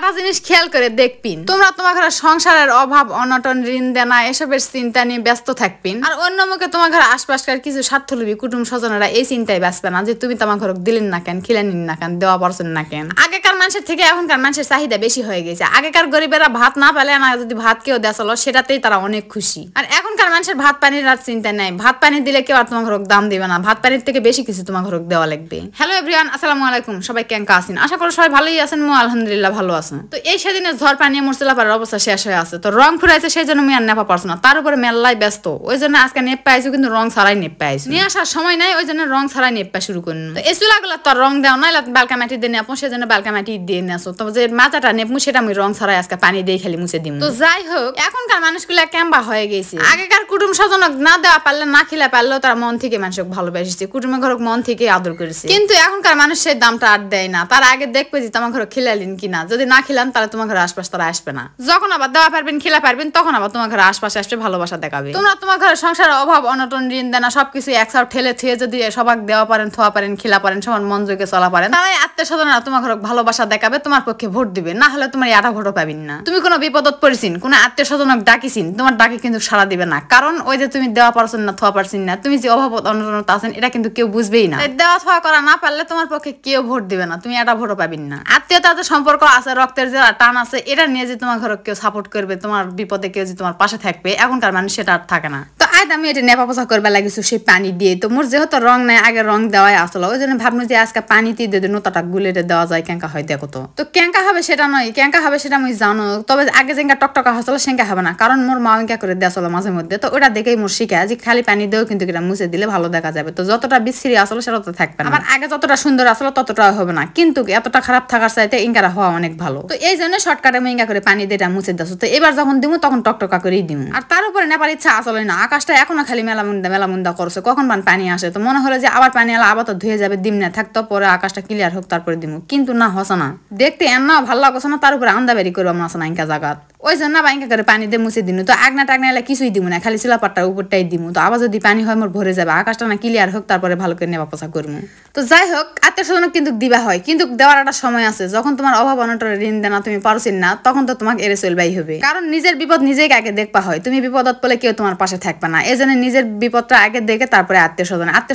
একটা জিনিস খেয়াল করে দেখপিন, তোমরা তোমার ঘরে সংসারের অভাব অনটন ঋণ দেনা এসবের চিন্তা নিয়ে ব্যস্ত থাকপিন, আর অন্যমুখে তোমার ঘরে আশপাশকার কিছু স্বার্থলোভী কুটুম স্বজনেরা এই চিন্তায় ব্যস্ত না যে তুমি তোমার ঘরে দিলেন না কেন, খিলানিন না কেন, দেওয়া পারছেন না কেন। আগেকার মানুষের থেকে এখনকার মানুষের চাহিদা বেশি হয়ে গেছে। আগেকার গরিবেরা ভাত না পেলে না, যদি ভাত কেউ দেশালো সেটাতেই তারা অনেক খুশি। আর এখনকার মানুষের ভাত পানির আর চিন্তা নাই। ভাত পানি দিলে কেউ আর তোমার ঘরে দাম দিবে না, ভাত পানির থেকে বেশি কিছু তোমার ঘরে দেওয়া লাগবে। হ্যালো এভরিওয়ান, আসসালামু আলাইকুম। সবাই কেমন আছেন? আশা করি সবাই ভালোই আছেন। মো আলহামদুলিল্লাহ ভালো আছে। তো এই সেদিনের ঝড় পানি মুরসিলাপাড়ার অবস্থা শেষ হয়ে আছে, তো রং ফুরাইছে, সেই জন্য আমি আর নেপা পারছো না। তার উপরে মেল্লাই ব্যস্ত, ওই জন্য আজকে নেপ পাইছো, কিন্তু রং ছাড়াই নেপ পাইছো। নিয়ে আসার সময় নাই, ওই জন্য রং ছাড়াই নেপ পাই শুরু করুন। তো এই চুলাগুলো তো রং দেওয়া নাই, বালকা মাটি দিয়ে নেপো, সেই জন্য বালকা মাটি দিয়ে নেছো। তো যে মাচাটা নেপমু সেটা আমি রং ছাড়াই আজকে পানি দিয়ে খালি মুছে দিম। তো যাই হোক, এখনকার মানুষগুলা কেমবা হয়ে গেছে। আগেকার কুটুম স্বজনক না দেওয়া পারলে, না খিলা পারলেও তারা মন থেকে মানুষকে ভালোবাসছে, কুটুমের ঘরক মন থেকে আদর করেছে। কিন্তু এখনকার মানুষ সেই দামটা আর দেয় না। তারা আগে দেখবে যে তোমার ঘরে খিলালিন কিনা, যদি না খিলান তাহলে তোমার ঘরে আশপাশ তারা আসবে না। যখন আবার দেওয়া পারবেন, খিলা পারবেন, তখন আবার তোমার ঘরে আশপাশে আসবে, ভালোবাসা দেখাবে। তোমরা তোমার ঘরে সংসারের অভাব অনটন ঋণ দেনা সবকিছু একসাথে ঠেলে থুয়ে যদি সবাক দেওয়া পারেন, থোয়া পারেন, খিলা পারেন, সমান মন যোগে চলা পারেন, তারাই আত্মীয় স্বজনরা তোমার ঘরে ভালোবাসা দেখাবে, তোমার পক্ষে ভোট দিবে। না হলে তোমার এটা ভোটও পাবেন না। তুমি কোনো বিপদত পড়েছিন, কোনো আত্মীয় স্বজনক ডাকিছিন, তোমার ডাকে কিন্তু সাড়া দিবে না। কারণ ওই যে তুমি দেওয়া পারছেন না, থোয়া পারছেন না, তুমি যে অভাব অনটনত আছেন, এটা কিন্তু কেউ বুঝবেই না। দেওয়া থোয়া করা না পারলে তোমার পক্ষে কেউ ভোট দিবে না, তুমি এটা ভোটও পাবেন না। আত্মীয়তার যে সম্পর্ক আছে, রক্তের যে টান আছে, এটা নিয়ে যে তোমার ঘরে কেউ সাপোর্ট করবে, তোমার বিপদে কেউ যে তোমার পাশে থাকবে, এখনকার মানুষ সেটা আর থাকে না। তো আজ আমি এটা নেপা পোছা করবে লাগিয়েছি সেই পানি দিয়ে। তো মোর যেহেতু রং নাই, আগে রং দেওয়াই আসলো, ওই জন্য ভাবনু যে আজকে পানিতে দিয়ে নোতাটা গুলেটে দেওয়া যায়, কেঙ্কা হয় দেখো। তো কেঙ্কা হবে সেটা নয়, কেঙ্কা হবে সেটা আমি জানো, তবে আগে যেঙ্কা টকটকা হচ্ছিল সেঙ্কা হবে না, কারণ মোর মা ইঙ্কা করে দেওয়া মাঝে মধ্যে। তো ওটা দেখেই মোর শিখা যে খালি পানি দিয়েও কিন্তু এটা মুছে দিলে ভালো দেখা যাবে। তো যতটা বিশ্রী আসলো সেটা তো থাকবে না। আমার আগে যতটা সুন্দর আসলো ততটা হবে না, কিন্তু এতটা খারাপ থাকার চাইতে ইঙ্কারা হওয়া অনেক ভালো। তো এই জন্য শর্টকাটে আমি ইঙ্কা করে পানি দিয়ে এটা মুছে দিচ্ছ। তো এবার যখন দিমু তখন টকটকা করেই দিমু। আর তার উপরে নেপার ইচ্ছা আসলে না, আকাশটা এখনো খালি মেলামুন্দা করছে, কখন পানি আসে। তো মনে হলো যে আবার পানি এলা আবার তো ধুয়ে যাবে, দিম না থাকতো, পরে আকাশটা ক্লিয়ার হোক তারপরে দিমু। কিন্তু না, হসে না, দেখতে এমন ভালো লাগছে না, তার উপরে আন্দা বেরি করবো আসে না ইঙ্কা জায়গা। ওই জন্য বাইঙ্কা করে পানি দিয়ে মুছে দিনু। তো আগনা টাগনা এলে কিছুই দিমু না, খালি চিলাপাটটার উপরটাই দিমু। তো আবার যদি পানি হয় মোর ভরে যাবে, আকাশটা না ক্লিয়ার হোক তারপরে ভালো করে নেওয়া পোছা করবো। তো যাই হোক, আত্মীয় স্বজন কিন্তু দিবা হয়, কিন্তু দেওয়ার একটা সময় আছে। যখন তোমার অভাব অনটন ঋণ দেনা তুমি পারছিন না, তখন তো তোমাকে এড়ে চলবাই হবে। কারণ নিজের বিপদ নিজেই আগে দেখবা হয়, তুমি বিপদত পড়লে কেউ তোমার পাশে থাকবে না। এই জন্য নিজের বিপদটা আগে দেখে তারপরে আত্মীয়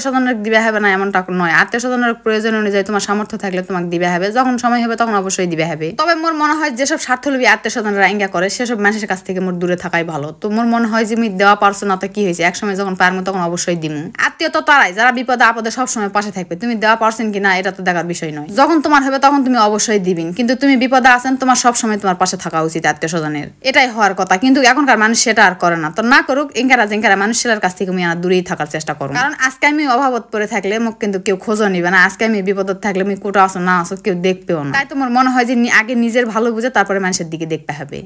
স্বজনের দিবা হবে না এমনটা নয়। আত্মীয় স্বজনের প্রয়োজন অনুযায়ী তোমার সামর্থ্য থাকলে তোমাকে দিবা হবে, যখন সময় হবে তখন অবশ্যই দিবা হবে। তবে মোর মনে হয় যেসব স্বার্থলোভী আত্মীয় স্বজনরা ইঙ্গা করে, সেসব মানুষের কাছ থেকে মোর দূরে থাকাই ভালো। তো মোর মনে হয় যে আমি দেওয়া পারছো না, তো কি হয়েছে, একসময় যখন পারবো তখন অবশ্যই দিমু। আত্মীয় তো তারাই যারা বিপদে আপদে সবসময় পাশে থাকবে। তুমি দেওয়া পারছেন কিনা এটা তো দেখার বিষয় নয়, যখন তোমার হবে তখন তুমি অবশ্যই দিবেন। কিন্তু তুমি বিপদে আছেন, তোমার সবসময় তোমার পাশে থাকা উচিত আত্মীয় স্বজনের, এটাই হওয়ার কথা। কিন্তু এখনকার মানুষ সেটা আর করে না। তো না করুক, ইঙ্কারা জিঙ্কারা মানুষের কাছ থেকে আমি দূরেই থাকার চেষ্টা করো। কারণ আজকে আমি অভাবত পড়ে থাকলে মোক কিন্তু কেউ খোঁজও নিবে না, আজকে আমি বিপদত থাকলে আমি কোটা আসো না আসো কেউ দেখবেও না। তাই তোমার মনে হয় যে আগে নিজের ভালো বুঝে তারপরে মানুষের দিকে দেখতে হবে।